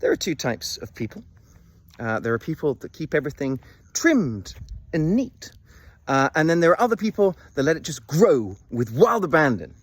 There are two types of people. There are people that keep everything trimmed and neat. And then there are other people that let it just grow with wild abandon.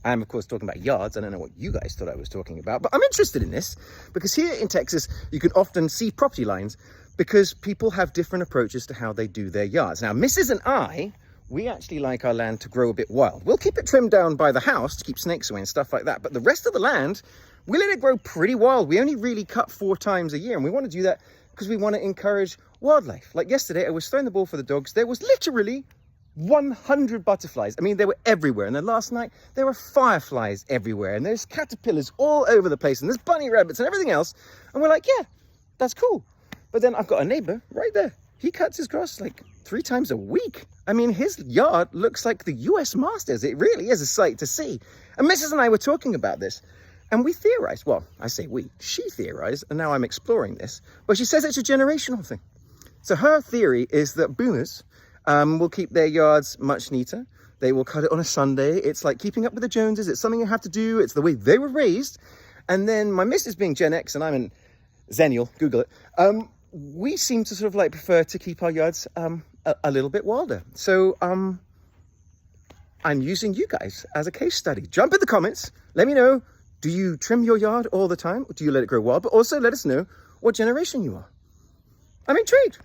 I'm, of course, talking about yards. I don't know what you guys thought I was talking about, but I'm interested in this because here in Texas, you can often see property lines because people have different approaches to how they do their yards. Now, Mrs. and I, we actually like our land to grow a bit wild. We'll keep it trimmed down by the house to keep snakes away and stuff like that. But the rest of the land, we let it grow pretty wild. We only really cut 4 times a year. And we want to do that because we want to encourage wildlife. Like yesterday, I was throwing the ball for the dogs. There was literally 100 butterflies. I mean, they were everywhere. And then last night, there were fireflies everywhere. And there's caterpillars all over the place. And there's bunny rabbits and everything else. And we're like, yeah, that's cool. But then I've got a neighbor right there. He cuts his grass like 3 times a week. I mean, his yard looks like the US Masters. It really is a sight to see. And Mrs. and I were talking about this. And we theorized, well, I say we, she theorized, and now I'm exploring this. But she says it's a generational thing. So her theory is that boomers will keep their yards much neater. They will cut it on a Sunday. It's like keeping up with the Joneses. It's something you have to do. It's the way they were raised. And then my missus being Gen X and I'm an Zennial, Google it. We seem to sort of like prefer to keep our yards a little bit wilder. So I'm using you guys as a case study. Jump in the comments. Let me know. Do you trim your yard all the time? Or do you let it grow wild? But also let us know what generation you are. I'm intrigued.